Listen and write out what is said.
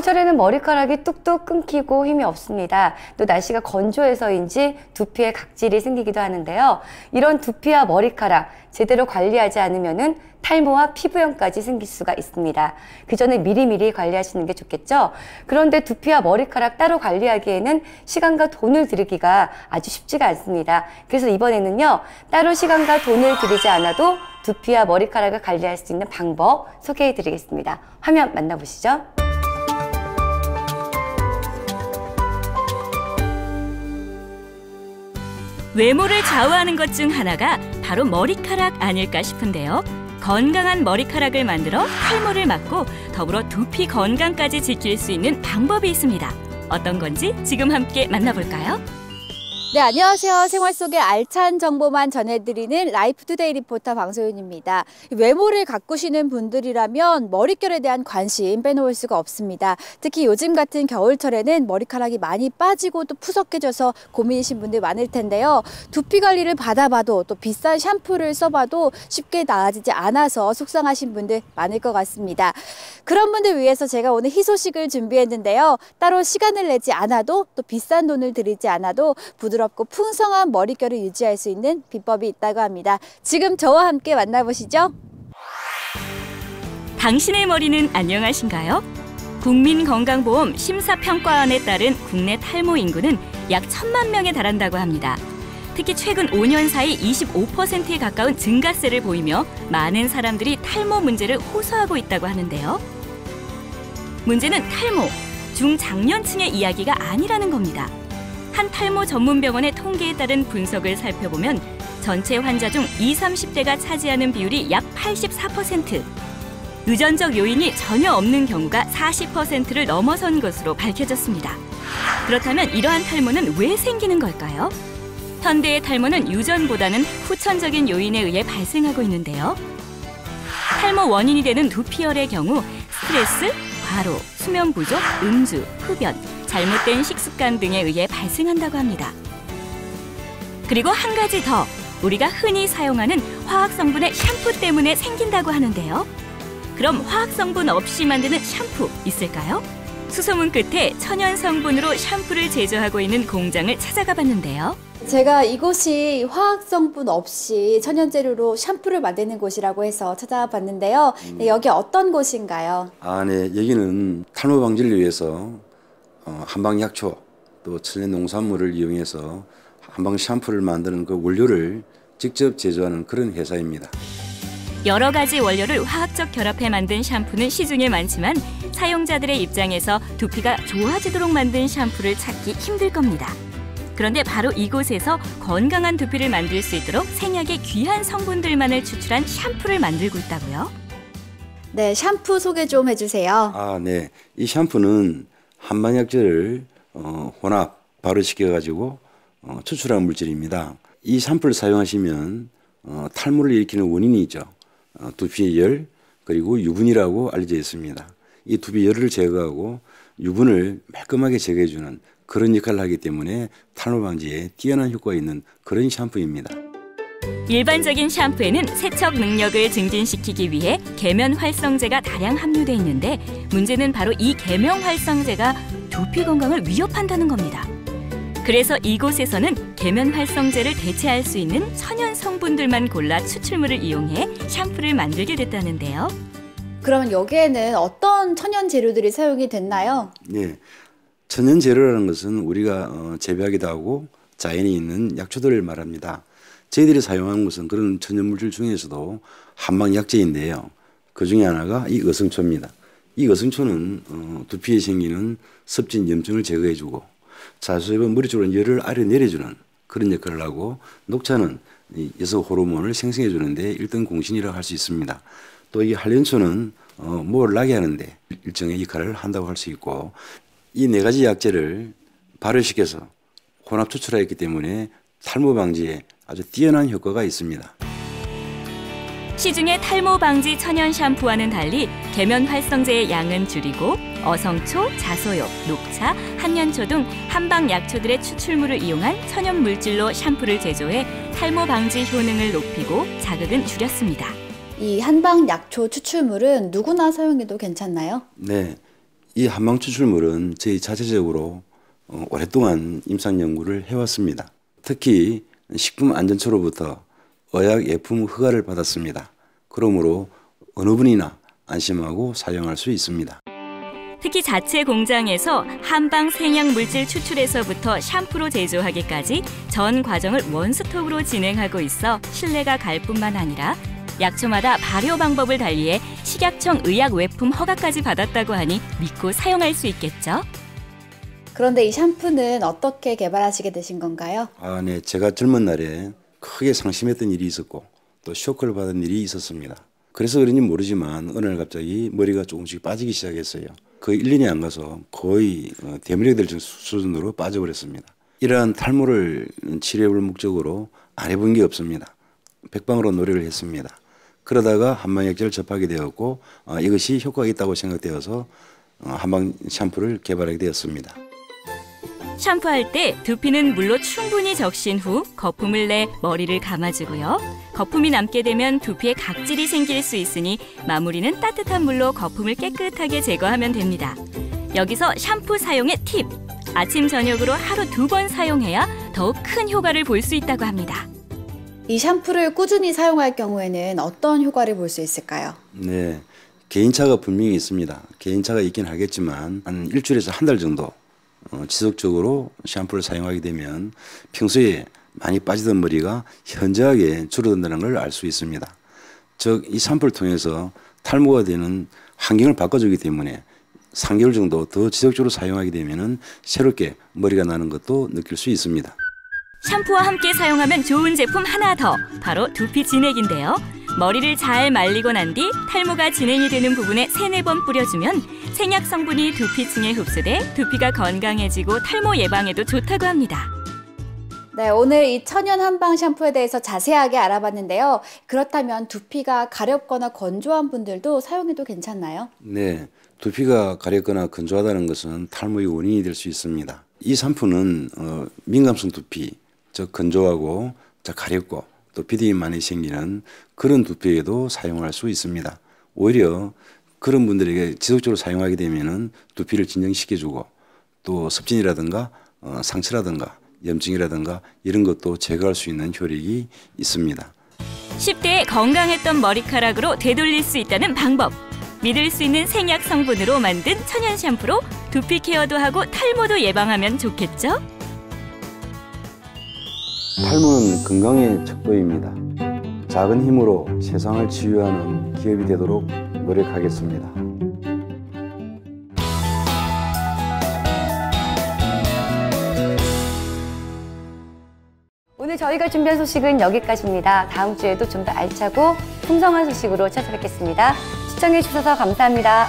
겨울철에는 머리카락이 뚝뚝 끊기고 힘이 없습니다. 또 날씨가 건조해서인지 두피에 각질이 생기기도 하는데요. 이런 두피와 머리카락 제대로 관리하지 않으면은 탈모와 피부염까지 생길 수가 있습니다. 그 전에 미리미리 관리하시는 게 좋겠죠? 그런데 두피와 머리카락 따로 관리하기에는 시간과 돈을 들이기가 아주 쉽지가 않습니다. 그래서 이번에는요, 따로 시간과 돈을 들이지 않아도 두피와 머리카락을 관리할 수 있는 방법 소개해 드리겠습니다. 화면 만나보시죠. 외모를 좌우하는 것 중 하나가 바로 머리카락 아닐까 싶은데요. 건강한 머리카락을 만들어 탈모를 막고 더불어 두피 건강까지 지킬 수 있는 방법이 있습니다. 어떤 건지 지금 함께 만나볼까요? 네, 안녕하세요. 생활 속의 알찬 정보만 전해드리는 라이프투데이 리포터 방소윤입니다. 외모를 가꾸시는 분들이라면 머릿결에 대한 관심 빼놓을 수가 없습니다. 특히 요즘 같은 겨울철에는 머리카락이 많이 빠지고 또 푸석해져서 고민이신 분들 많을 텐데요. 두피 관리를 받아봐도 또 비싼 샴푸를 써봐도 쉽게 나아지지 않아서 속상하신 분들 많을 것 같습니다. 그런 분들 위해서 제가 오늘 희소식을 준비했는데요. 따로 시간을 내지 않아도 또 비싼 돈을 들이지 않아도 부드럽고 풍성한 머릿결을 유지할 수 있는 비법이 있다고 합니다. 지금 저와 함께 만나보시죠. 당신의 머리는 안녕하신가요? 국민건강보험 심사평가원에 따른 국내 탈모 인구는 약 1,000만 명에 달한다고 합니다. 특히 최근 5년 사이 25%에 가까운 증가세를 보이며 많은 사람들이 탈모 문제를 호소하고 있다고 하는데요. 문제는 탈모, 중장년층의 이야기가 아니라는 겁니다. 한 탈모 전문 병원의 통계에 따른 분석을 살펴보면 전체 환자 중 20, 30대가 차지하는 비율이 약 84%, 유전적 요인이 전혀 없는 경우가 40%를 넘어선 것으로 밝혀졌습니다. 그렇다면 이러한 탈모는 왜 생기는 걸까요? 현대의 탈모는 유전보다는 후천적인 요인에 의해 발생하고 있는데요. 탈모 원인이 되는 두피열의 경우 스트레스, 과로, 수면 부족, 음주, 흡연, 잘못된 식습관 등에 의해 발생한다고 합니다. 그리고 한 가지 더, 우리가 흔히 사용하는 화학성분의 샴푸 때문에 생긴다고 하는데요. 그럼 화학성분 없이 만드는 샴푸 있을까요? 수소문 끝에 천연 성분으로 샴푸를 제조하고 있는 공장을 찾아가 봤는데요. 제가 이곳이 화학성분 없이 천연재료로 샴푸를 만드는 곳이라고 해서 찾아봤는데요. 네, 여기 어떤 곳인가요? 네, 여기는 탈모 방지를 위해서 한방약초 또 천연 농산물을 이용해서 한방 샴푸를 만드는 그 원료를 직접 제조하는 그런 회사입니다. 여러 가지 원료를 화학적 결합해 만든 샴푸는 시중에 많지만 사용자들의 입장에서 두피가 좋아지도록 만든 샴푸를 찾기 힘들 겁니다. 그런데 바로 이곳에서 건강한 두피를 만들 수 있도록 생약의 귀한 성분들만을 추출한 샴푸를 만들고 있다고요? 네, 샴푸 소개 좀 해주세요. 네. 이 샴푸는 한방약재를 혼합, 발효시켜가지고 추출한 물질입니다. 이 샴푸를 사용하시면 탈모를 일으키는 원인이 있죠. 두피의 열, 그리고 유분이라고 알려져 있습니다. 이 두피 열을 제거하고 유분을 말끔하게 제거해주는 그런 역할을 하기 때문에 탈모 방지에 뛰어난 효과가 있는 그런 샴푸입니다. 일반적인 샴푸에는 세척 능력을 증진시키기 위해 계면 활성제가 다량 함유돼 있는데 문제는 바로 이 계면 활성제가 두피 건강을 위협한다는 겁니다. 그래서 이곳에서는 계면 활성제를 대체할 수 있는 천연 성분들만 골라 추출물을 이용해 샴푸를 만들게 됐다는데요. 그러면 여기에는 어떤 천연 재료들이 사용이 됐나요? 네, 천연 재료라는 것은 우리가 재배하기도 하고 자연에 있는 약초들을 말합니다. 저희들이 사용하는 것은 그런 천연 물질 중에서도 한방약재인데요. 그 중에 하나가 이 어성초입니다. 이 어성초는 두피에 생기는 습진 염증을 제거해주고 자수해본 머리 쪽으로 열을 아래 내려주는 그런 역할을 하고, 녹차는 여성 호르몬을 생성해주는데 1등 공신이라고 할 수 있습니다. 또 이 한련초는 모를 나게 하는데 일정의 역할을 한다고 할 수 있고, 이 네 가지 약재를 발효시켜서 혼합 추출하였기 때문에 탈모 방지에 아주 뛰어난 효과가 있습니다. 시중의 탈모 방지 천연 샴푸와는 달리 계면 활성제의 양은 줄이고 어성초, 자소엽, 녹차, 한년초 등 한방 약초들의 추출물을 이용한 천연 물질로 샴푸를 제조해 탈모 방지 효능을 높이고 자극은 줄였습니다. 이 한방 약초 추출물은 누구나 사용해도 괜찮나요? 네, 이 한방 추출물은 저희 자체적으로 오랫동안 임상 연구를 해왔습니다. 특히 식품안전처로부터 의약예품 허가를 받았습니다. 그러므로 어느 분이나 안심하고 사용할 수 있습니다. 특히 자체 공장에서 한방 생약 물질 추출에서부터 샴푸로 제조하기까지 전 과정을 원스톱으로 진행하고 있어 신뢰가 갈 뿐만 아니라 약초마다 발효 방법을 달리해 식약청 의약외품 허가까지 받았다고 하니 믿고 사용할 수 있겠죠? 그런데 이 샴푸는 어떻게 개발하시게 되신 건가요? 네. 제가 젊은 날에 크게 상심했던 일이 있었고 또 쇼크를 받은 일이 있었습니다. 그래서 그런지 모르지만 어느 날 갑자기 머리가 조금씩 빠지기 시작했어요. 거의 1년이 안 가서 거의 대머리가 될 수준으로 빠져버렸습니다. 이러한 탈모를 치료해볼 목적으로 안 해본 게 없습니다. 백방으로 노력을 했습니다. 그러다가 한방약재를 접하게 되었고 이것이 효과가 있다고 생각되어서 한방 샴푸를 개발하게 되었습니다. 샴푸할 때 두피는 물로 충분히 적신 후 거품을 내 머리를 감아주고요. 거품이 남게 되면 두피에 각질이 생길 수 있으니 마무리는 따뜻한 물로 거품을 깨끗하게 제거하면 됩니다. 여기서 샴푸 사용의 팁! 아침, 저녁으로 하루 2번 사용해야 더욱 큰 효과를 볼 수 있다고 합니다. 이 샴푸를 꾸준히 사용할 경우에는 어떤 효과를 볼 수 있을까요? 네, 개인차가 분명히 있습니다. 개인차가 있긴 하겠지만 한 일주일에서 한 달 정도 지속적으로 샴푸를 사용하게 되면 평소에 많이 빠지던 머리가 현저하게 줄어든다는 걸 알 수 있습니다. 즉, 이 샴푸를 통해서 탈모가 되는 환경을 바꿔주기 때문에 3개월 정도 더 지속적으로 사용하게 되면 새롭게 머리가 나는 것도 느낄 수 있습니다. 샴푸와 함께 사용하면 좋은 제품 하나 더, 바로 두피 진액인데요. 머리를 잘 말리고 난 뒤 탈모가 진행이 되는 부분에 3-4번 뿌려주면 생약 성분이 두피층에 흡수돼 두피가 건강해지고 탈모 예방에도 좋다고 합니다. 네, 오늘 이 천연 한방 샴푸에 대해서 자세하게 알아봤는데요. 그렇다면 두피가 가렵거나 건조한 분들도 사용해도 괜찮나요? 네, 두피가 가렵거나 건조하다는 것은 탈모의 원인이 될 수 있습니다. 이 샴푸는 민감성 두피, 즉 건조하고 가렵고 또 비듬이 많이 생기는 그런 두피에도 사용할 수 있습니다. 오히려 그런 분들에게 지속적으로 사용하게 되면은 두피를 진정시켜주고 또 습진이라든가 상처라든가 염증이라든가 이런 것도 제거할 수 있는 효력이 있습니다. 10대에 건강했던 머리카락으로 되돌릴 수 있다는 방법. 믿을 수 있는 생약 성분으로 만든 천연 샴푸로 두피 케어도 하고 탈모도 예방하면 좋겠죠? 탈모는 건강의 척도입니다. 작은 힘으로 세상을 치유하는 기업이 되도록 노력하겠습니다. 오늘 저희가 준비한 소식은 여기까지입니다. 다음 주에도 좀 더 알차고 풍성한 소식으로 찾아뵙겠습니다. 시청해 주셔서 감사합니다.